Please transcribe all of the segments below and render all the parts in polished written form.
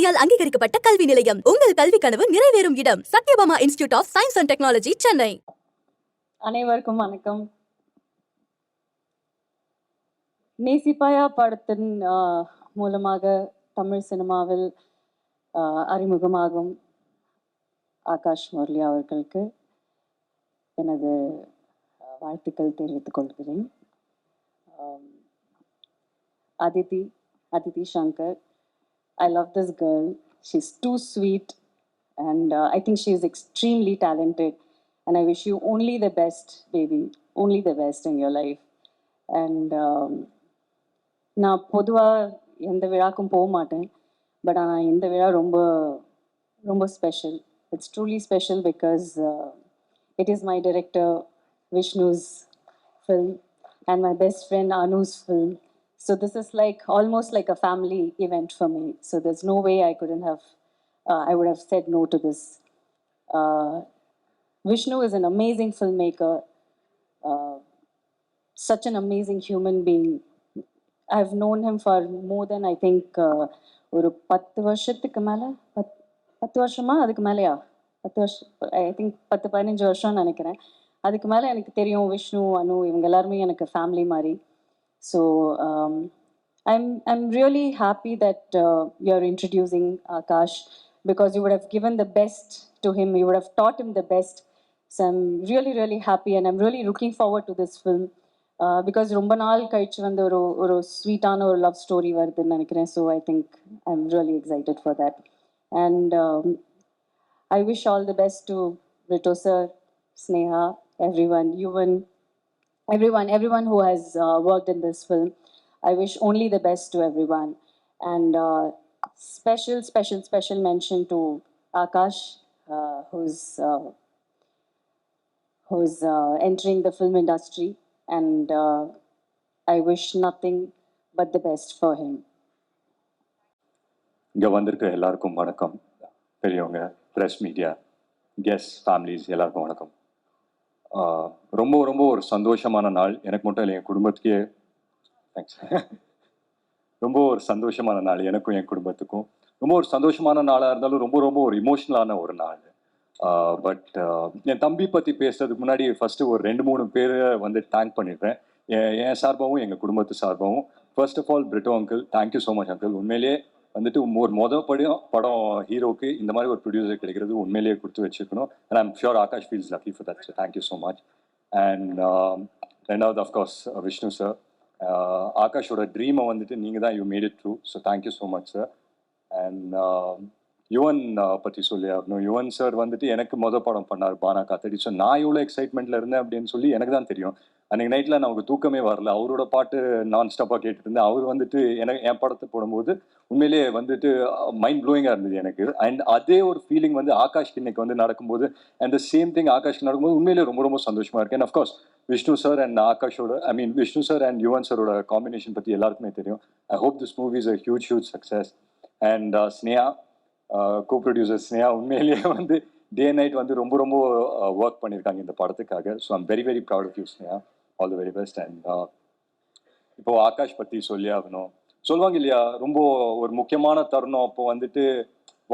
ஆர்சிடியால் அங்கீகரிக்கப்பட்ட கல்வி நிலையம். உங்கள் கல்வி கனவு நிறைவேறும் இடம். Sathyabama institute of science and technology, Chennai. அனைவருக்கும் வணக்கம். நேசிப்பாயா படத்தின் மூலமாக தமிழ் சினிமாவில் அறிமுகமாகும் ஆகாஷ் முரளி அவர்களுக்கு எனது வாழ்த்துக்கள் தெரிவித்துக் கொள்கிறேன். Aditi Shankar, I love this girl. She's too sweet and I think she is extremely talented and I wish you only the best, baby. Only the best in your life. And நான் பொதுவாக எந்த விழாக்கும் போக மாட்டேன், but ஆனால் இந்த விழா ரொம்ப ரொம்ப special. It's truly special because it is my director Vishnu's film and my best friend Anu's film. So this is like almost like a family event for me. So there's no way I would have said no to this. Vishnu is an amazing filmmaker, such an amazing human being. I've known him for more than I think ஒரு 10 வருஷத்துக்கு மேலே 10 வருஷமா அதுக்கு மேலேயா 10 வருஷம் I think 10-15 வருஷம்னு நினைக்கிறேன். அதுக்கு மேலே எனக்கு தெரியும் விஷ்ணு, அனு இவங்க எல்லாருமே எனக்கு ஃபேமிலி மாதிரி. So I'm really happy that you're introducing Akash because you would have given the best to him, you would have taught him the best. So I'm really really happy and I'm really looking forward to this film because ரொம்ப நாள் கழிச்சு வந்து ஒரு ஸ்வீட்டான ஒரு love story வருதுன்னு நினைக்கிறேன். So I think I'm really excited for that and I wish all the best to Rito sir, Sneha, everyone, everyone who has worked in this film. I wish only the best to everyone and special mention to Akash who's entering the film industry and I wish nothing but the best for him. இங்கே வந்திருக்க எல்லாருக்கும் வணக்கம். பெரியவங்க, press media, guest, families எல்லாருக்கும் வணக்கம். ரொம்ப ரொம்ப ஒரு சந்தோஷமான நாள். எனக்கு மட்டும் இல்லை, என் குடும்பத்துக்கே தேங்க்ஸ். ரொம்ப ஒரு சந்தோஷமான நாள் எனக்கும் என் குடும்பத்துக்கும். ரொம்ப ஒரு சந்தோஷமான நாளாக இருந்தாலும் ரொம்ப ரொம்ப ஒரு இமோஷ்னலான ஒரு நாள். பட் என் தம்பி பற்றி பேசுறதுக்கு முன்னாடி ஃபஸ்ட்டு ஒரு 2-3 பேரை வந்து தேங்க் பண்ணிடுறேன். என் சார்பாகவும் எங்கள் குடும்பத்து சார்பாகவும். First of all Brito uncle, thank you so much uncle. உண்மையிலேயே வந்துட்டு ஒரு படம் ஹீரோக்கு இந்த மாதிரி ஒரு ப்ரொடியூசர் கிடைக்கிறது உண்மையிலேயே கொடுத்து வச்சுக்கணும். And I'm sure Akash feels lucky for that. So thank you so much. And ரெண்டாவது அஃப்கோர்ஸ் விஷ்ணு சார், ஆகாஷோட ட்ரீமை வந்துட்டு நீங்கள் தான் you made it true. So thank you so much sir. And Yuvan பற்றி சொல்லி ஆகணும். யுவன் சார் வந்துட்டு எனக்கு படம் பண்ணார் பானா காத்தடி. ஸோ நான் எவ்வளோ எக்ஸைட்மெண்ட்டில் இருந்தேன் அப்படின்னு சொல்லி எனக்கு தான் தெரியும். அன்றைக்கி நைட்டில் நமக்கு தூக்கமே வரல. அவரோட பாட்டு நான் ஸ்டாப்பாக கேட்டுட்டு இருந்தேன். அவர் வந்துட்டு என் படத்தை போடும்போது உண்மையிலேயே வந்துட்டு மைண்ட் ப்ளோயிங்காக இருந்தது எனக்கு. அண்ட் அதே ஒரு ஃபீலிங் வந்து ஆகாஷ்க்கு இன்னைக்கு வந்து நடக்கும்போது அண்ட் த சேம் திங் ஆகாஷ்க்கு நடக்கும்போது உண்மையிலேயே ரொம்ப ரொம்ப சந்தோஷமாக இருக்கு. And of course Vishnu sir and ஆகாஷோட விஷ்ணு சார் அண்ட் யுவன் சாரோட காம்பினேஷன் பற்றி எல்லாருக்குமே தெரியும். I hope this movie is a huge success. And Sneha, co-producer Sneha உண்மையிலேயே வந்து டே நைட் வந்து ரொம்ப ரொம்ப ஒர்க் பண்ணியிருக்காங்க இந்த படத்துக்காக. So I'm very very proud of you Sneha. All the very best. And இப்போ ஆகாஷ் பற்றி சொல்லி ஆகணும். சொல்லுவாங்க இல்லையா, ரொம்ப ஒரு முக்கியமான தருணம் அப்போ வந்துட்டு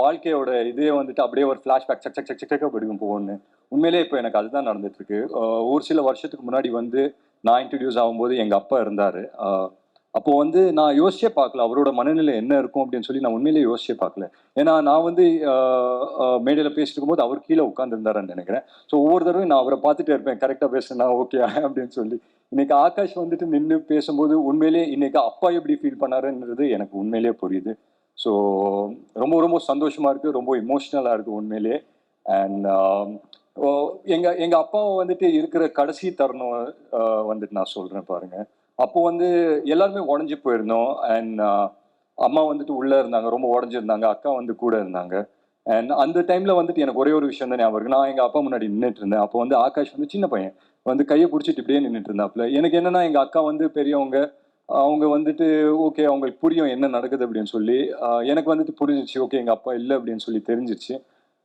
வாழ்க்கையோட இதே வந்துட்டு அப்படியே ஒரு ஃப்ளாஷ்பேக் சக் படிக்கும் போகணுன்னு. உண்மையிலேயே இப்போ எனக்கு அதுதான் நடந்துட்டு இருக்கு. ஒரு சில வருஷத்துக்கு முன்னாடி வந்து நான் இன்ட்ரடியூஸ் ஆகும்போது எங்கள் அப்பா இருந்தார். அப்போ வந்து நான் யோசிச்சே பார்க்கல அவரோட மனநிலை என்ன இருக்கும் அப்படின்னு சொல்லி. நான் உண்மையிலேயே யோசிச்சே பார்க்கல. ஏன்னா நான் வந்து மேடையில் பேசிட்டு இருக்கும்போது அவர் கீழே உட்காந்துருந்தாருன்னு நினைக்கிறேன். ஸோ ஒவ்வொரு தடவையும் நான் அவரை பார்த்துட்டே இருப்பேன், கரெக்டாக பேசுனா ஓகே அப்படின்னு சொல்லி. இன்னைக்கு ஆகாஷ் வந்துட்டு நின்று பேசும்போது உண்மையிலேயே இன்னைக்கு அப்பா எப்படி ஃபீல் பண்ணாருன்றது எனக்கு உண்மையிலேயே புரியுது. ஸோ ரொம்ப ரொம்ப சந்தோஷமா இருக்கு, ரொம்ப இமோஷ்னலாக இருக்கு உண்மையிலேயே. அண்ட் எங்கள் அப்பாவை வந்துட்டு இருக்கிற கடைசி தருணம் வந்துட்டு நான் சொல்கிறேன் பாருங்க. அப்போ வந்து எல்லாருமே உடஞ்சி போயிருந்தோம். அண்ட் அம்மா வந்துட்டு உள்ளே இருந்தாங்க, ரொம்ப உடஞ்சிருந்தாங்க. அக்கா வந்து கூட இருந்தாங்க. அண்ட் அந்த டைமில் வந்துட்டு எனக்கு ஒரே ஒரு விஷயம் தான் ஞாபகம் இருக்கு. நான் எங்கள் அப்பா முன்னாடி நின்றுட்டு இருந்தேன். அப்போ வந்து ஆகாஷ் வந்து சின்ன பையன் வந்து கையை பிடிச்சிட்டு இப்படியே நின்றுட்டு இருந்தாப்புல. எனக்கு என்னன்னா, எங்கள் அக்கா வந்து பெரியவங்க, அவங்க வந்துட்டு ஓகே அவங்களுக்கு புரியும் என்ன நடக்குது அப்படின்னு சொல்லி. எனக்கு வந்துட்டு புரிஞ்சிச்சு, ஓகே எங்கள் அப்பா இல்லை அப்படின்னு சொல்லி தெரிஞ்சிச்சு.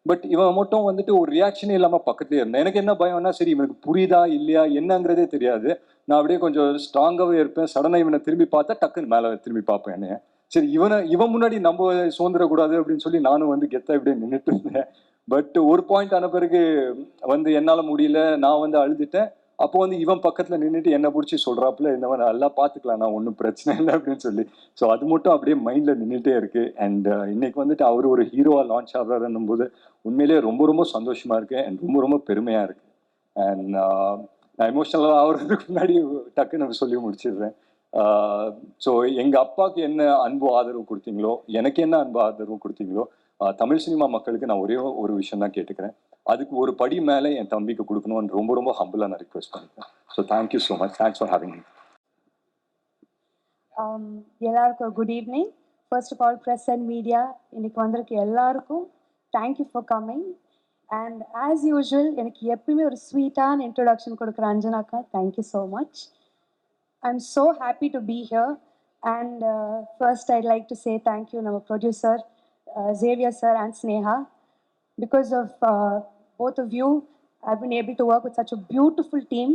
பட் இவன் மட்டும் வந்துட்டு ஒரு ரியாக்ஷனே இல்லாமல் பக்கத்துலேயே இருந்தேன். எனக்கு என்ன பயம்னா, சரி இவனுக்கு புரியுதா இல்லையா என்னங்கிறதே தெரியாது. நான் அப்படியே கொஞ்சம் ஸ்ட்ராங்காகவே இருப்பேன். சடனாக இவனை திரும்பி பார்த்தா டக்குன்னு மேலே திரும்பி பார்ப்பேன் என்னைய. சரி இவன் முன்னாடி நம்ம சுதந்திரக்கூடாது அப்படின்னு சொல்லி நானும் வந்து கெத்தா இப்படியே நின்றுட்டு இருந்தேன். பட் ஒரு பாயிண்ட் ஆன பிறகு வந்து என்னால முடியல, நான் வந்து அழுதுட்டேன். அப்போ வந்து இவன் பக்கத்துல நின்றுட்டு என்ன பிடிச்சி சொல்றாப்புல, இந்த மாதிரி நல்லா பாத்துக்கலாம், நான் ஒன்றும் பிரச்சனை இல்லை அப்படின்னு சொல்லி. ஸோ அது மட்டும் அப்படியே மைண்ட்ல நின்றுட்டே இருக்கு. அண்ட் இன்னைக்கு வந்துட்டு அவர் ஒரு ஹீரோவா லான்ச் ஆகுறாருன்னும் போது உண்மையிலேயே ரொம்ப ரொம்ப சந்தோஷமா இருக்கு அண்ட் ரொம்ப ரொம்ப பெருமையா இருக்கு. அண்ட் நான் எமோஷனலாக ஆகுறதுக்கு முன்னாடி டக்குன்னு சொல்லி முடிச்சிடுறேன். ஸோ எங்கள் அப்பாவுக்கு என்ன அன்பு ஆதரவு கொடுத்தீங்களோ, எனக்கு என்ன அன்பு ஆதரவு கொடுத்தீங்களோ, தமிழ் சினிமா மக்களுக்கு நான் ஒரே ஒரு விஷயம் தான் கேட்டுக்கிறேன். அதுக்கு ஒரு படி மேலே என் தம்பிக்கு கொடுக்கணும்னு ரொம்ப ரொம்ப ஹம்பிளாக நான் ரிக்வெஸ்ட் பண்ணிக்கிறேன். So thank you so much. Thanks for having me. எல்லாருக்கும் good evening. First of all press and media இன்னைக்கு வந்திருக்கு எல்லாருக்கும் thank you for coming. And as usual எனக்கு எப்பயுமே ஒரு ஸ்வீட்டான இன்ட்ரொடக்ஷன் கொடுக்குற அஞ்சனாக்கா, thank you so much. I'm so happy to be here. And first, I'd like to say thank you, our producer, Xavier sir and Sneha. Because of both of you, I've been able to work with such a beautiful team.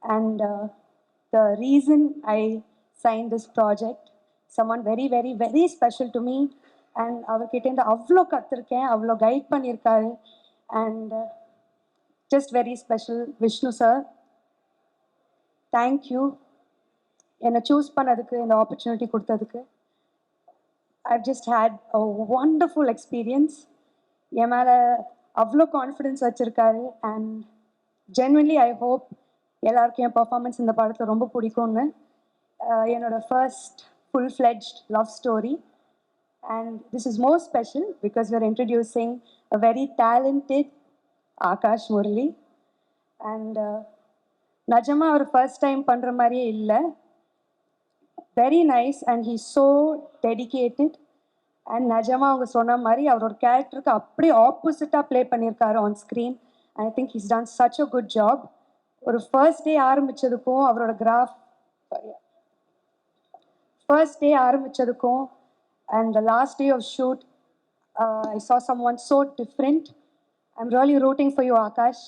And the reason I signed this project, someone very, very, very special to me. And அவர்கிட்ட அவ்வளோ கற்றுருக்கேன், அவ்வளோ guide பண்ணியிருக்காரு. And just very special, Vishnu sir. Thank you. என்னை choose பண்ணதுக்கு, இந்த opportunity கொடுத்ததுக்கு. I've just had a wonderful experience. என் மேலே அவ்வளோ கான்ஃபிடென்ஸ் வச்சுருக்காரு. அண்ட் ஜென்வன்லி ஐ ஹோப் எல்லாருக்கும் என் பர்ஃபார்மன்ஸ் இந்த படத்தில் ரொம்ப பிடிக்கும்னு. என்னோட first full fledged love story. And this is more special because we are introducing a very talented Akash Murali. And நிஜமாக அவர் ஃபர்ஸ்ட் டைம் பண்ணுற மாதிரியே இல்லை. Very nice and he so dedicated. And நிஜமாக அவங்க சொன்ன மாதிரி அவரோட கேரக்டருக்கு அப்படியே ஆப்போசிட்டாக ப்ளே பண்ணியிருக்காரு on screen. I think he's done such a good job. ஒரு ஃபர்ஸ்ட் டே ஆரம்பித்ததுக்கும் அவரோட ஃபர்ஸ்ட் டே ஆரம்பித்ததுக்கும் and the last day of shoot I saw someone so different. I'm really rooting for you, Akash.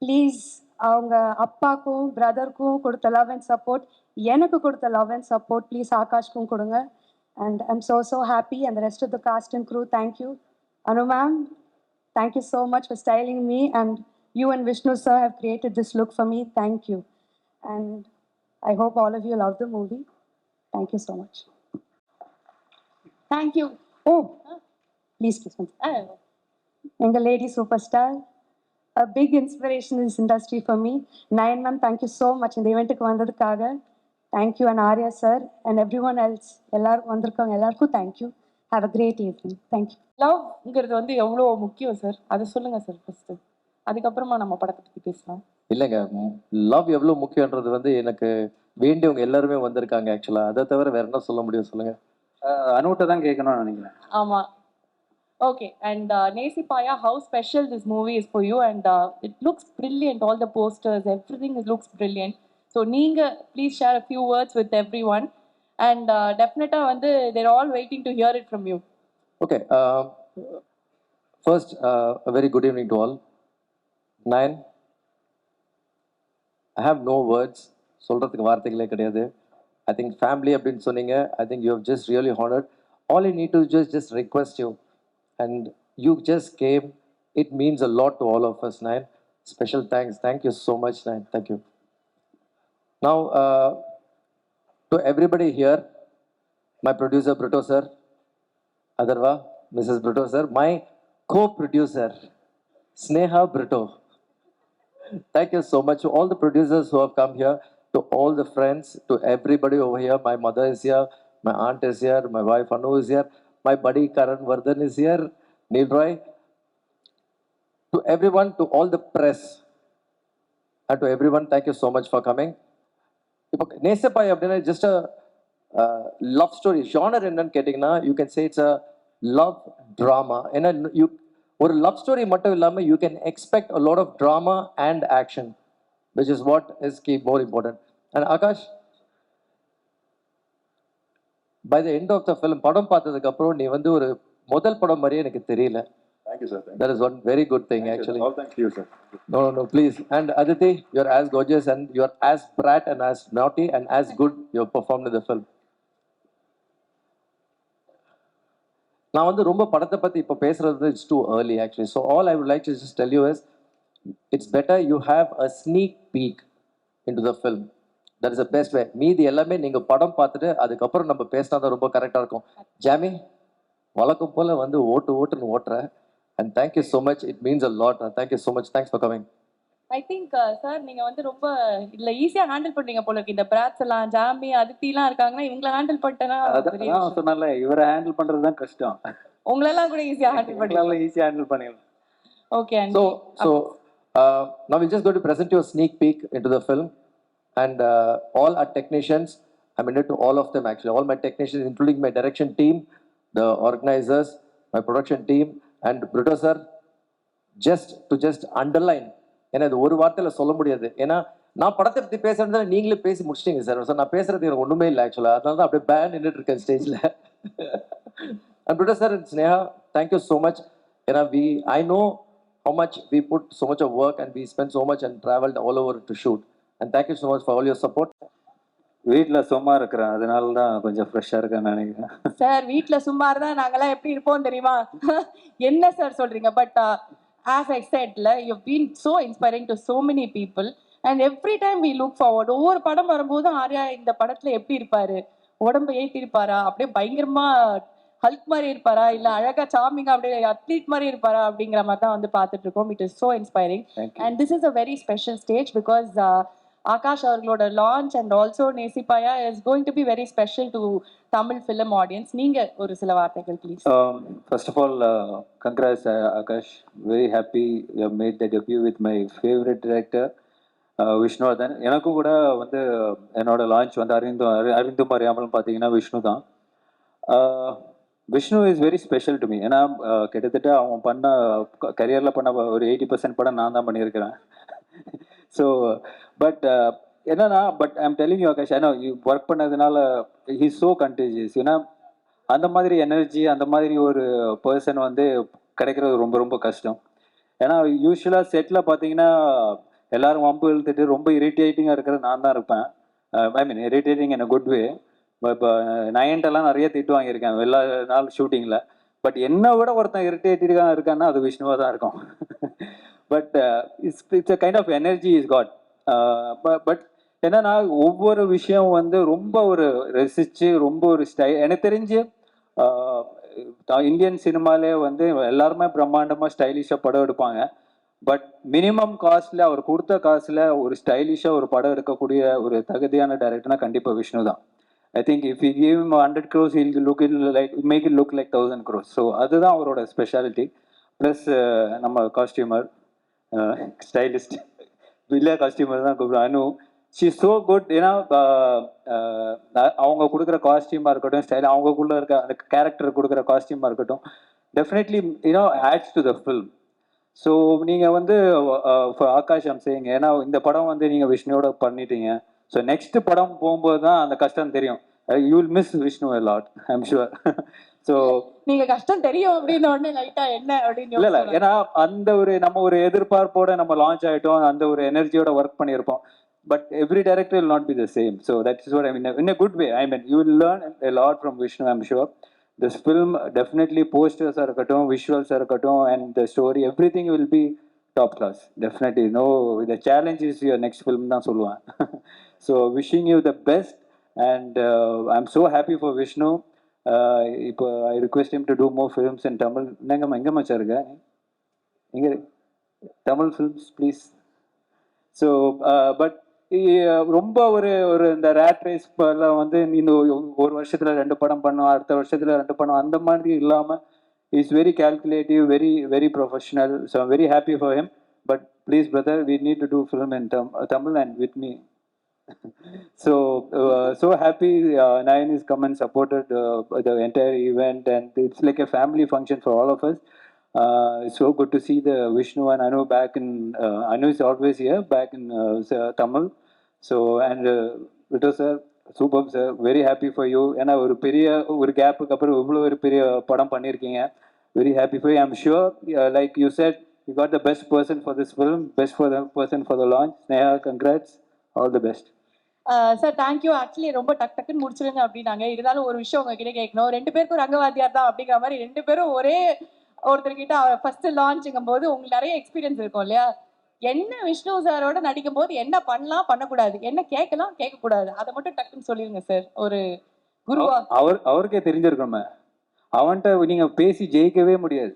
Please அவங்க அப்பாக்கும் பிரதருக்கும் கொடுத்த love and support, எனக்கு கொடுத்த love and support please ஆகாஷ்க்கும் கொடுங்க. And I'm so happy. And the rest of the cast and crew, thank you. Anu ma'am, thank you so much for styling me. And you and Vishnu sir have created this look for me. Thank you. And I hope all of you love the movie. Thank you so much. Thank you. Oh, please. Enga lady superstar. A big inspiration in this industry for me. Nayan ma'am, thank you so much. இந்த ஈவெண்ட்டுக்கு வந்ததுக்காக thank you. And Arya sir and everyone else, எல்லாரும் வந்திருக்காங்க எல்லாருக்கும் thank you. Have a great evening. Thank you. லவ்ங்கிறது வந்து எவ்வளோ முக்கியம் sir, அதை சொல்லுங்க sir first. அதுக்கப்புறமா நம்ம படத்தை பற்றி பேசலாம். இல்லைங்க, லவ் எவ்வளோ முக்கியன்றது வந்து எனக்கு வேண்டியவங்க எல்லாருமே வந்திருக்காங்க ஆக்சுவலாக. அதை தவிர வேற என்ன சொல்ல முடியும் சொல்லுங்க. அனுட்ட தான் கேட்கணும்னு நினைக்கிறேன். ஆமாம், okay. And Nesippaya, how special this movie is for you. And it looks brilliant, all the posters, everything is looks brilliant. So நீங்கள் please share a few words with everyone. And டெஃபினட்டாக வந்து they're all waiting to hear it from you. Okay, first a very good evening to all. Nayan, I have no words. சொல்கிறதுக்கு வார்த்தைகளே கிடையாது. I think family அப்படின்னு சொன்னீங்க. I think you have just really honored. All I need to just request you. And you just came. It means a lot to all of us, Nayan. Special thanks. Thank you so much, Nayan. Thank you. Now, to everybody here, my producer, Brito sir, Adarva, Mrs. Brito sir, my co-producer, Sneha Brito. Thank you so much to all the producers who have come here, to all the friends, to everybody over here. My mother is here, my aunt is here, my wife Anu is here, my buddy Karan Vardhan is here, Neil Roy. To everyone, to all the press, and to everyone, thank you so much for coming. இப்போ நேசப்பாய் அப்படின்னா just a love story. Genre என்னன்னு கேட்டிங்கன்னா you can say it's a love drama. ஏன்னா ஒரு love story மட்டும் இல்லாமல் you can expect a lot of drama and action, which is what is more important. And Akash, by the end of the film படம் பார்த்ததுக்கப்புறம் நீ வந்து ஒரு முதல் படம் மாதிரியே எனக்கு தெரியல. Thank you, sir. That is one very good thing, actually. All thanks to you, sir. No, please. And Aditi, you're as gorgeous and you're as brat and as naughty and as good you performed in the film. நான் வந்து ரொம்ப படத்தை பற்றி இப்போ பேசுறது it's too early actually. So all I would like to just tell you is it's better you have a sneak peak in to the film. That is the best way. மீதி எல்லாமே நீங்கள் படம் பார்த்துட்டு அதுக்கப்புறம் நம்ம பேசினா தான் ரொம்ப கரெக்டாக இருக்கும். ஜாமி வழக்கம் போல் வந்து ஓட்டுன்னு ஓட்டுற. And thank you so much, it means a lot. Thank you so much, thanks for coming. I think sir நீங்க வந்து ரொம்ப இதுல ஈஸியா ஹேண்டில் பண்றீங்க போல இருக்கு. இந்த பிராட்ஸ் எல்லாம் ஜாமி அதித்திலாம் இருக்காங்கன்னா இவங்களை ஹேண்டில் பண்ணிட்டேன்னா பெரிய அதான் விஷயம். சொன்னால இவரை ஹேண்டில் பண்றது தான் கஷ்டம். உங்களெல்லாம் கூட ஈஸியா ஹேண்டில் பண்ணீங்க. ஈஸியா ஹேண்டில் பண்ணிடலாம். Okay. So now we're just going to present you a sneak peek into the film, and all our technicians, I'm indebted to all of them actually, all my technicians, including my direction team, the organizers, my production team, and producer, just underline. ஏன்னா இது ஒரு வார்த்தையில் சொல்ல முடியாது. ஏன்னா நான் படத்தை பற்றி பேசுறதுனால நீங்களே பேசி முடிச்சிட்டீங்க சார். சார் நான் பேசுறது எனக்கு ஒன்றுமே இல்லை ஆக்சுவலாக. அதனால தான் அப்படியே பேன் நின்றுட்டு இருக்கேன் ஸ்டேஜில். And producer Sneha, thank you so much. ஏன்னா I know how much we put so much of work and we spent so much and traveled all over to shoot. And thank you so much for all your support. வீட்டில் சும்மா இருக்கிறேன், அதனால தான் கொஞ்சம் ஃப்ரெஷ்ஷாக இருக்கேன்னு நினைக்கிறேன். சார் வீட்ல சும்மா இருந்தா நாங்கெல்லாம் எப்படி இருப்போம் தெரியுமா? என்ன சார் சொல்றீங்க? But as I said, you've been so inspiring to so many people, and every time we look forward. ஒவ்வொரு படம் வரும்போது ஆர்யா இந்த படத்துல எப்படி இருப்பாரு, உடம்பு ஏத்தி இருப்பாரா, அப்படியே பயங்கரமா ஹல்க் மாதிரி இருப்பாரா, இல்ல அழகா சாமிங்கா அப்படியே அத்லீட் மாதிரி இருப்பாரா அப்படிங்கிற மாதிரி தான் வந்து பார்த்துட்டு இருக்கோம். It is so inspiring. And this is a very special stage because Akash அவர்களோட launch and also Nesippaya is going to be very special to Tamil film audience. நீங்க ஒரு சில வார்த்தைகள் please. First of all, congrats Akash. Very happy you have made the debut with my favorite director Vishnuvardhan. எனக்கும் கூட வந்து என்னோட launch வந்து அறிந்தும் அறியாமலும் பார்த்தீங்கன்னா விஷ்ணு தான். Vishnu is very special to me. ஏன்னா கிட்டத்தட்ட அவன் பண்ண கரியரில் பண்ண ஒரு 80% படம் நான் தான் பண்ணியிருக்கிறேன். ஸோ பட் என்னன்னா but I'm telling you Akash, ஏன்னா ஒர்க் பண்ணதுனால ஹி ஸோ கண்டேஜியஸ். ஏன்னா அந்த மாதிரி எனர்ஜி, அந்த மாதிரி ஒரு பர்சன் வந்து கிடைக்கிறது ரொம்ப ரொம்ப கஷ்டம். ஏன்னா யூஸ்வலாக செட்டில் பார்த்தீங்கன்னா எல்லாரும் வம்பு இழுத்துட்டு ரொம்ப இரிட்டேட்டிங்காக இருக்கிறது நான் தான் இருப்பேன். I mean irritating in a good way. இப்போ நயன்ட்டெல்லாம் நிறைய திட்டு வாங்கியிருக்கேன் எல்லா நாள் ஷூட்டிங்கில். பட் என்னை விட ஒருத்தன் இரிட்டேட்டிங்காக இருக்கான்னா அது விஷ்ணுவாக தான் இருக்கும். But it's a kind of energy is God. But என்னன்னா ஒவ்வொரு விஷயம் வந்து ரொம்ப ஒரு ரசிச்சு ரொம்ப ஒரு எனக்கு தெரிஞ்சு இந்தியன் சினிமாலே வந்து எல்லாருமே பிரம்மாண்டமாக ஸ்டைலிஷாக படம் எடுப்பாங்க. பட் மினிமம் காஸ்ட்ல அவர் கொடுத்த காசுல ஒரு ஸ்டைலிஷாக ஒரு படம் எடுக்கக்கூடிய ஒரு தகுதியான டைரக்டர்னா கண்டிப்பாக விஷ்ணு தான். I think if we give him 100 crores, he'll make it look like 1000 crores. So அதுதான் அவரோட ஸ்பெஷாலிட்டி. ப்ளஸ் நம்ம காஸ்டியூமர் ஸ்டைலிஸ்ட் இல்லை காஸ்டியூமர் தான் கூப்பிடுவோம் அனு. She so good. ஏன்னா அவங்க கொடுக்குற காஸ்டியூமாக இருக்கட்டும், ஸ்டைல் அவங்களுக்குள்ள இருக்க அந்த கேரக்டர் கொடுக்குற காஸ்டியூமாக இருக்கட்டும், definitely adds to the film. So நீங்கள் வந்து ஆகாஷ் ஐம் சேயிங், ஏன்னா இந்த படம் வந்து நீங்கள் விஷ்ணுவோட பண்ணிட்டீங்க. ஸோ நெக்ஸ்ட் படம் போகும்போது தான் அந்த கஷ்டம் தெரியும். You will miss Vishnu a lot, I'm sure. So நீங்க கஷ்டம் தெரியும் அப்படின்னு உடனே லைட்டா என்ன அப்படின்னு இல்லை ஏன்னா அந்த ஒரு நம்ம ஒரு எதிர்பார்ப்போட நம்ம லான்ச் ஆகிட்டோம், அந்த ஒரு எனர்ஜியோட ஒர்க் பண்ணியிருப்போம். But every director will not be the same. So that is what I mean in a good way. I mean you will learn a lot from Vishnu, I'm sure. This film definitely posters இருக்கட்டும், visuals இருக்கட்டும், and the story, everything will be top class. Definitely. No, the challenge is your next film தான் சொல்லுவேன். So wishing you the best, and I'm so happy for Vishnu. இப்போ I request him to do more films in Tamil. எங்க மச்சா இருக்க எங்க Tamil films please. So but ரொம்ப ஒரு இந்த ரேட் ரேஸ் வந்து இந்த ஒரு வருஷத்துல 2 படம் பண்ணும், அடுத்த வருஷத்துல 2 படம், அந்த மாதிரி இல்லாம is very calculative, very very professional. So I'm very happy for him. But please brother, we need to do film in Tamil and with me. So happy Nayan is come and supported the entire event, and it's like a family function for all of us. It's so good to see the Vishnu and Anu back in Anu is always here back in Tamil. So and Vito sir, superb sir, very happy for you. ஏன்னா ஒரு பெரிய ஒரு கேப்புக்கு அப்புறம் இவ்வளோ ஒரு பெரிய படம் பண்ணியிருக்கீங்க. Very happy for you. I'm sure like you said, you got the best person for this film, best for the person for the launch. Sneha, congrats, all the best. Sir thank you. Actually ரொம்ப டக்குன்னு முடிச்சிருங்க அப்படின்னாங்க. இருந்தாலும் ஒரு விஷயம் உங்ககிட்ட கேட்கணும். 2 பேருக்கும் ரங்கவாத்தியார் தான் அப்படிங்கிற மாதிரி 2 பேரும் ஒரே ஒருத்தர்கிட்ட ஃபர்ஸ்ட் லான்ச்சுங்கும் போது உங்களுக்கு நிறைய எக்ஸ்பீரியன்ஸ் இருக்கும் இல்லையா? என்ன விஷ்ணு சாரோட நடிக்கும் போது என்ன பண்ணலாம், பண்ணக்கூடாது, என்ன கேட்கலாம், கேட்கக்கூடாது, அதை மட்டும் டக்குன்னு சொல்லிருங்க சார். ஒரு குருவா. அவருக்கே தெரிஞ்சிருக்கோமே, அவன்கிட்ட நீங்க பேசி ஜெயிக்கவே முடியாது.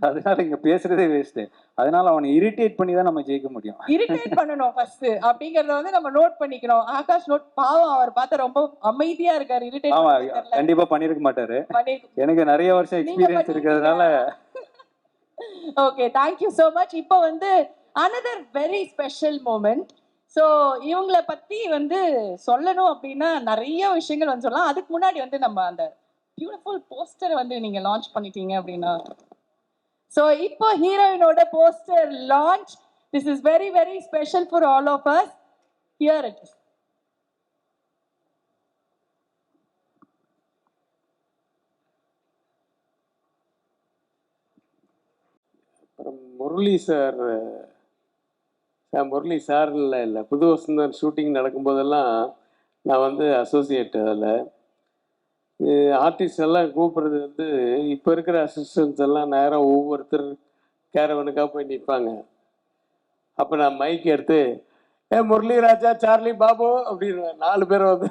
அதனால இங்க பேசுறதே வேஸ்ட். அதனால அவனை இரிட்டேட் பண்ணி தான் நம்ம ஜெயிக்க முடியும். இரிட்டேட் பண்ணணும் ஃபர்ஸ்ட் அப்படிங்கறத வந்து நம்ம நோட் பண்ணிக்கணும். ஆகாஷ் நோட். பாவம், அவர் பார்த்தா ரொம்ப அமைதியா இருக்காரு. இரிட்டேட் ஆமா, பண்ணல. கண்டிப்பா பண்ணிருக்க மாட்டாரு. எனக்கு நிறைய வருஷம் எக்ஸ்பீரியன்ஸ் இருக்கிறதுனால. Okay, thank you so much. இப்போ வந்து another very special moment. So இவங்களை பத்தி வந்து சொல்லணும் அப்படின்னா நிறைய விஷயங்கள் வந்து சொல்லலாம். அதுக்கு முன்னாடி வந்து நம்ம அந்த பியூட்டிஃபுல் போஸ்டரை வந்து நீங்க லான்ச் பண்ணிட்டீங்க அப்படின்னா, ஸோ இப்போ ஹீரோயினோட poster launch. This is very very special for all of us. Here it is. அப்புறம் முரளி சார், முரளி சார் இல்லை புது வசந்தன் ஷூட்டிங் நடக்கும்போதெல்லாம் நான் வந்து அசோசியேட். அதில் ஆர்டிஸ்ட் எல்லாம் கூப்பிட்றது வந்து இப்போ இருக்கிற அசிஸ்டன்ஸ் எல்லாம் நேராக ஒவ்வொருத்தர் கேரவனுக்காக போய் நிற்பாங்க. அப்போ நான் மைக் எடுத்து முரளி ராஜா சார்லி பாபு அப்படின்னு 4 பேர் வந்து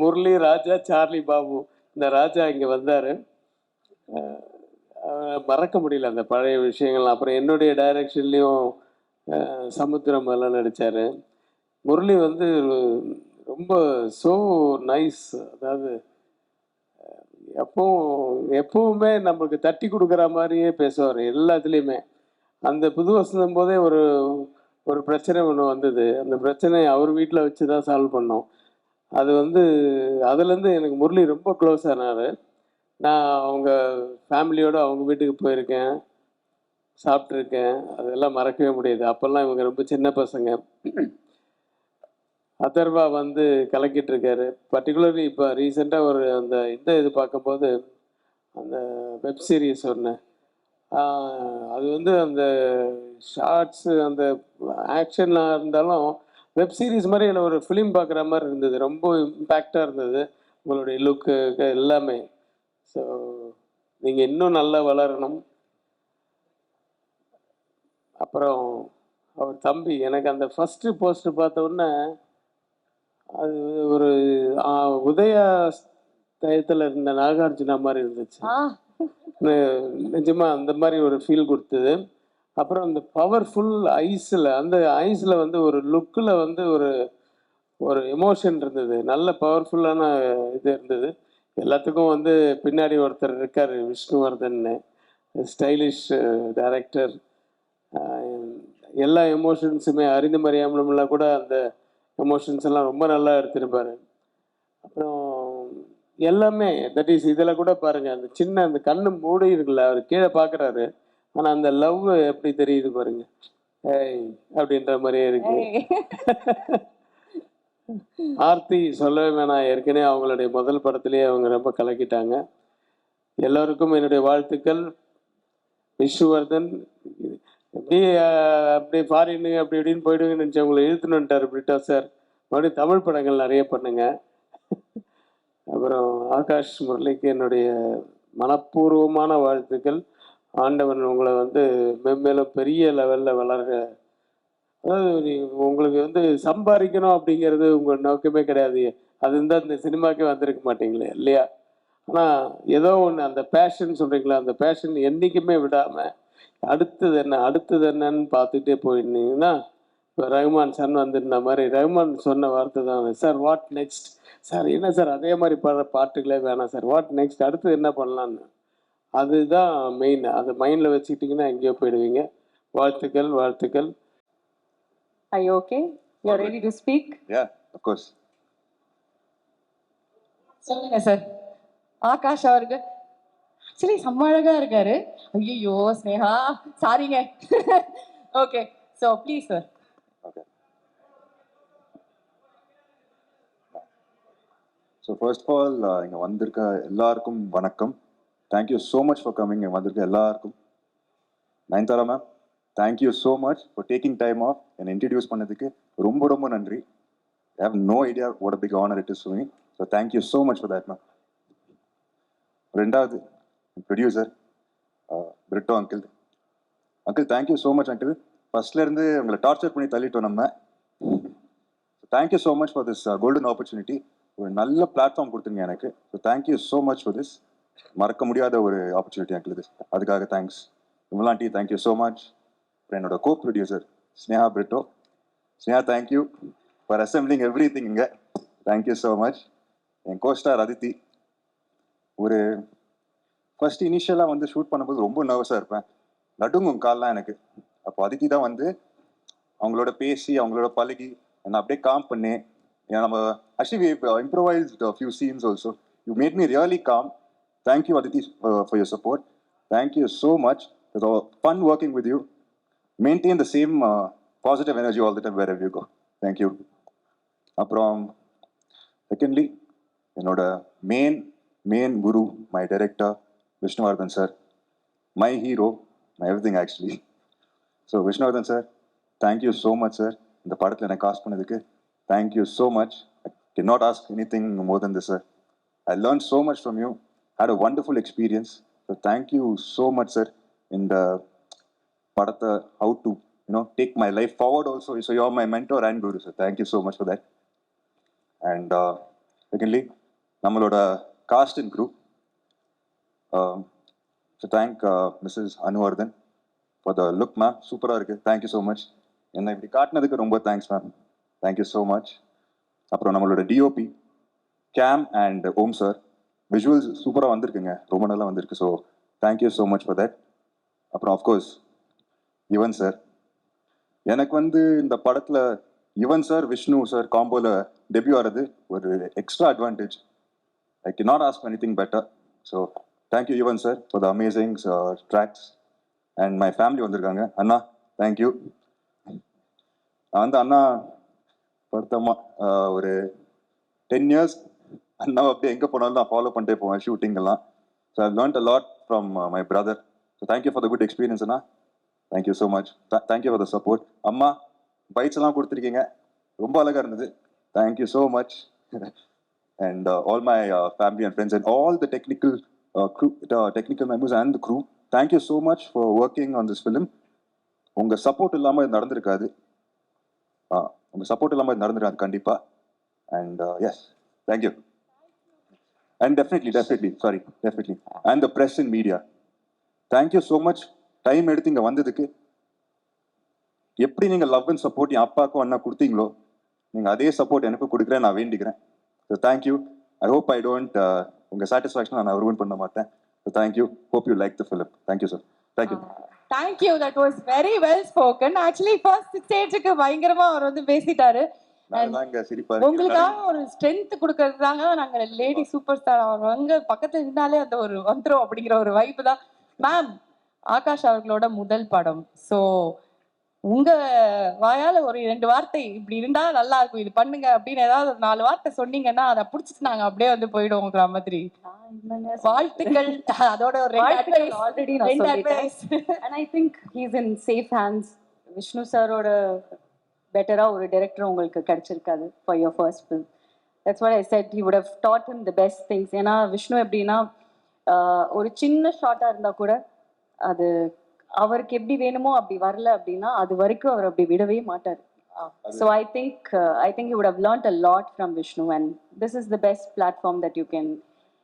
முரளி ராஜா சார்லி பாபு. இந்த ராஜா இங்கே வந்தார். மறக்க முடியல அந்த பழைய விஷயங்கள். அப்புறம் என்னுடைய டைரக்ஷன்லேயும் சமுத்திரம் எல்லாம் நடித்தார். முரளி வந்து ரொம்ப ஸோ நைஸ். அதாவது எப்பவுமே நம்மளுக்கு தட்டி கொடுக்குற மாதிரியே பேசுவார் எல்லாத்துலேயுமே. அந்த புது வசந்தம் போதே ஒரு பிரச்சனை ஒன்று வந்தது. அந்த பிரச்சனையை அவர் வீட்டில் வச்சு தான் சால்வ் பண்ணோம். அது வந்து அதுலேருந்து எனக்கு முரளி ரொம்ப க்ளோஸ் ஆனார். நான் அவங்க ஃபேமிலியோடு அவங்க வீட்டுக்கு போயிருக்கேன், சாப்பிட்ருக்கேன். அதெல்லாம் மறக்கவே முடியாது. அப்போல்லாம் இவங்க ரொம்ப சின்ன பசங்க. அதர்வா வந்து கலக்கிட்டு இருக்காரு. பர்டிகுலர்லி இப்போ ரீசெண்டாக அந்த இது பார்க்கும்போது அந்த வெப் சீரிஸ் ஒன்று, அது வந்து அந்த ஷார்ட்ஸு அந்த ஆக்ஷன்லாம் இருந்தாலும் வெப் சீரிஸ் மாதிரி எனக்கு ஒரு ஃபிலிம் பார்க்குற மாதிரி இருந்தது. ரொம்ப இம்பேக்டாக இருந்தது உங்களுடைய லுக்கு எல்லாமே. ஸோ நீங்கள் இன்னும் நல்லா வளரணும். அப்புறம் அவர் தம்பி, எனக்கு அந்த ஃபஸ்ட்டு போஸ்டர் பார்த்த உடனே அது ஒரு உதயா டயத்தில் இருந்த நாகார்ஜுனா மாதிரி இருந்துச்சு. நிஜமாக அந்த மாதிரி ஒரு ஃபீல் கொடுத்தது. அப்புறம் அந்த பவர்ஃபுல் ஐஸில் வந்து ஒரு லுக்கில் வந்து ஒரு எமோஷன் இருந்தது. நல்ல பவர்ஃபுல்லான இது இருந்தது. எல்லாத்துக்கும் வந்து பின்னாடி ஒருத்தர் இருக்கார், விஷ்ணுவர்தன்னு, ஸ்டைலிஷ் டைரக்டர். எல்லா எமோஷன்ஸுமே அறிந்து மறியாமலாம் கூட அந்த எமோஷன்ஸ் எல்லாம் ரொம்ப நல்லா எடுத்திருப்பார். அப்புறம் எல்லாமே தட் இஸ் இதில் கூட பாருங்கள், அந்த சின்ன அந்த கண்ணு மூடி இருக்குல்ல, அவர் கீழே பார்க்குறாரு, ஆனால் அந்த லவ் எப்படி தெரியுது பாருங்க, ஏய் அப்படின்ற மாதிரியே இருக்கு. ஆர்த்தி சொல்லவே வேணாம், ஏற்கனவே அவங்களுடைய முதல் படத்துலேயே அவங்க ரொம்ப கலக்கிட்டாங்க. எல்லோருக்கும் என்னுடைய வாழ்த்துக்கள். விஷ்ணுவர்தன் அப்படியே ஃபாரின்னு அப்படி இப்படின்னு போயிடுவீங்கன்னு நினச்சி அவங்களை இழுத்துன்னு வந்துட்டார் பிரிட்டா சார். மறுபடியும் தமிழ் படங்கள் நிறைய பண்ணுங்க. அப்புறம் ஆகாஷ் முரளிக்கு என்னுடைய மனப்பூர்வமான வாழ்த்துக்கள். ஆண்டவன் உங்களை வந்து மென்மேலும் பெரிய லெவலில் வளர்க. அதாவது உங்களுக்கு வந்து சம்பாதிக்கணும் அப்படிங்கிறது உங்கள் நோக்கமே கிடையாது. அது இருந்தால் இந்த சினிமாக்கே வந்திருக்க மாட்டீங்களே இல்லையா? ஆனால் ஏதோ ஒன்று அந்த பேஷன் சொல்கிறீங்களா, அந்த பேஷன் என்றைக்குமே விடாமல் அடுத்தது என்னன்னு பார்த்துட்டே போயிருந்தீங்கன்னா, இப்போ ரஹ்மான் சன் வந்திருந்த மாதிரி ரஹ்மான் சொன்ன வார்த்தை தான், சார் வாட் நெக்ஸ்ட், சார் என்ன சார் அதே மாதிரி பாட்டுகளே வேணாம் சார், வாட் நெக்ஸ்ட், அடுத்து என்ன பண்ணலான்னு. அதுதான் மெயின். அதை மைண்டில் வச்சுக்கிட்டிங்கன்னா எங்கேயோ போயிடுவீங்க. வாழ்த்துக்கள் வாழ்த்துக்கள். Are you okay? You are ready to speak? Yeah, of course. சொல்லுங்க சார். ஆகாஷ் அவருக்கு ஆக்சுவலி செம்ம அழகா இருக்காரு. ஐயோ ஸ்னேகா சாரிங்க. Okay, so please sir. Okay. So first of all, இங்கே வந்திருக்க எல்லாருக்கும் வணக்கம். Thank you so much for coming. இங்கே வந்திருக்க எல்லாருக்கும். Nayanthara ma'am, thank you so much for taking time off என்னை இன்ட்ரடியூஸ் பண்ணதுக்கு ரொம்ப ரொம்ப நன்றி. I have no idea what a big honour it is to me. So thank you so much for that ma'am. ரெண்டாவது producer Britto uncle. Uncle thank you so much uncle. ஃபர்ஸ்ட்லேருந்து உங்களை torture பண்ணி தள்ளிட்டோம் நம்ம. Thank you so much for this golden opportunity. ஒரு நல்ல platform கொடுத்துருங்க எனக்கு. So thank you so much for this. மறக்க முடியாத ஒரு ஆப்பர்ச்சுனிட்டி அங்கிள் இது. அதுக்காக தேங்க்ஸ். விமலாண்டி தேங்க்யூ ஸோ மச். அப்புறம் என்னோட co-producer Sneha Britto. Sneha thank you for assembling everything இங்கே. Thank you so much. என் கோஸ்டார் அதித்தி. ஒரு ஃபர்ஸ்ட் இனிஷியலாக வந்து ஷூட் பண்ணும்போது ரொம்ப நர்வஸாக இருப்பேன். நடுங்கும் கால்லாம் எனக்கு. அப்போ அதித்தி தான் வந்து அவங்களோட பேசி அவங்களோட பழகி என்னை அப்படியே காம் பண்ணி நம்ம actually improvised few scenes also. You made me really calm. Thank you Aditi for your support. Thank you so much. It's fun working with you. Maintain the same positive energy all the time wherever you go. Thank you. அப்புறம் secondly என்னோட main guru my director Vishnuvardhan sir. My hero, my everything actually. So Vishnuvardhan sir thank you so much sir. இந்த படத்தில் எனக்கு cast பண்ணதுக்கு thank you so much. I can not ask anything more than this sir. I learn so much from you. Had a wonderful experience. So thank you so much sir. இந்த படத்தை how to take my life forward also. So you are my mentor and guru sir. Thank you so much for that. And secondly நம்மளோட cast and group. So thank Mrs Anuvardhan for the look ma'am. சூப்பராக இருக்குது. Thank you so much. என்னை இப்படி காட்டினதுக்கு ரொம்ப thanks ma'am. Thank you so much. அப்புறம் நம்மளோட DOP கேம் அண்ட் ஓம் சார். விஷுவல்ஸ் சூப்பராக வந்திருக்குங்க. ரொம்ப நல்லா வந்திருக்கு. So thank you so much for that. அப்புறம் ஆஃப்கோர்ஸ் யுவன் சார். எனக்கு வந்து இந்த படத்தில் யுவன் சார் விஷ்ணு சார் காம்போவில் டெபியூ ஆகிறது ஒரு extra advantage. I can not ask anything better. So thank you Yuvan sir for the amazing tracks. And my family வந்திருக்காங்க. அண்ணா தேங்க்யூ. நான் வந்து அண்ணா படுத்தம்மா ஒரு 10 years அண்ணாவை அப்படியே எங்கே போனாலும் நான் ஃபாலோ பண்ணிட்டே போவேன் ஷூட்டிங்கெல்லாம். So I learnt a lot from my brother. So thank you for the good experience அண்ணா. Thank you so much. Thank you for the support. அம்மா பைட்ஸ் எல்லாம் கொடுத்துருக்கீங்க. ரொம்ப அழகாக இருந்தது. Thank you so much. And all my family and friends and all the technical members and the crew. Thank you so much for working on this film. உங்கள் support இல்லாமல் இது நடந்திருக்காது. உங்கள் சப்போர்ட் இல்லாமல் இது நடந்திருக்காது கண்டிப்பாக. And yes thank you. And definitely and the press and media thank you so much. Time எடுத்து இங்கே வந்ததுக்கு. எப்படி நீங்கள் லவ் அண்ட் சப்போர்ட் என் அப்பாவுக்கும் அண்ணா கொடுத்தீங்களோ நீங்கள் அதே சப்போர்ட் எனக்கும் கொடுக்குறேன் நான் வேண்டிக்கிறேன். So thank you. I hope I don't உங்கள் சாட்டிஸ்ஃபேக்ஷன் நான் ruin பண்ண மாட்டேன். So thank you. Hope you like the film. Thank you sir. Thank you. Thank you. That was very well spoken. Actually, first stage-க்கு பயங்கரமா அவர் வந்து பேசிட்டாரு. உங்களுக்காக ஒரு ஸ்ட்ரென்த் கொடுக்கறதுதாங்க நாங்க லேடி சூப்பர் ஸ்டார். அவர் வந்து பக்கத்துல இருந்தாலே அந்த ஒரு வந்துரும் அப்படிங்கிற ஒரு வைப்பு தான். மேம், ஆகாஷ் அவர்களோட முதல் படம். ஸோ உங்க வாயால ஒரு 2 வார்த்தை இப்படி இருந்தா நல்லா இருக்கும், இது பண்ணுங்க அப்படின்னு ஏதாவது ஒரு 4 வார்த்தை சொன்னீங்கன்னா அதை பிடிச்சிட்டு நாங்க அப்படியே வந்து போயிடுவோங்கிற மாதிரி. வாழ்த்துக்கள். அதோட ஒரு ஆல்ரெடி நான் சொல்லிட்டேன். And I think he's in safe hands. Vishnu சாரோட பெட்டரா ஒரு டைரக்டர் உங்களுக்கு கிடைச்சிருக்காது for your first film. That's what I said. He would have taught him the best things. ஏன்னா விஷ்ணு எப்படின்னா ஒரு சின்ன ஷார்ட்டா இருந்தா கூட அது அவருக்கு எப்படி வேணுமோ அப்படி வரல அப்படின்னா அது வரைக்கும் அவர் அப்படி விடவே மாட்டார். So I think you would have learnt a lot from Vishnu, and this is the best platform that you can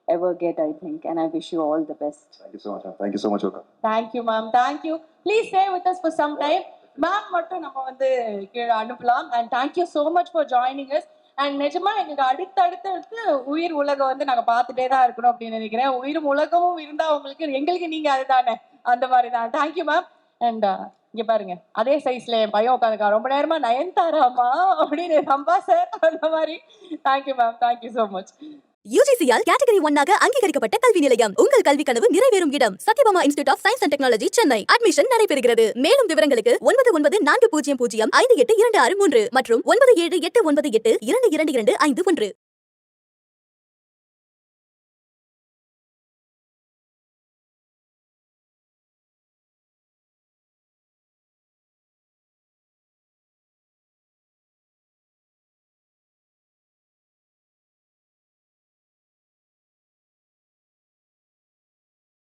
ever get, I think, and I wish you all the best. Thank you so much. Thank you so much, Oka. Thank you, ma'am. Thank you. Please stay with us for some time. Ma'am மட்டும் நம்ம வந்து கீழ அனுப்பலாம். And thank you so much for joining us. And நிஜமா எங்களுக்கு அடுத்தடுத்து உயிர் உலகம் வந்து நாங்க பார்த்துட்டே தான் இருக்கணும் அப்படின்னு நினைக்கிறேன். உயிரும் உலகமும் இருந்தா உங்களுக்கு எங்களுக்கு நீங்க அதுதானே, அந்த மாதிரி தான். Thank you ma'am. அண்ட் இங்க பாருங்க, அதே சைஸ்ல என் பையன் உட்காந்துக்கா. ரொம்ப நேரமா நயன்தாராமா அப்படின்னு சம்பா சார் அந்த மாதிரி. Thank you ma'am. Thank you so much. UGC-யால் கேட்டகரி 1-ஆக அங்கீகரிக்கப்பட்ட கல்வி நிலையம். உங்கள் கல்வி கனவு நிறைவேறும் இடம் Sathyabama institute of science and technology, Chennai. Admission நடைபெறுகிறது. மேலும் விவரங்களுக்கு 9940058263 மற்றும் 9789822251.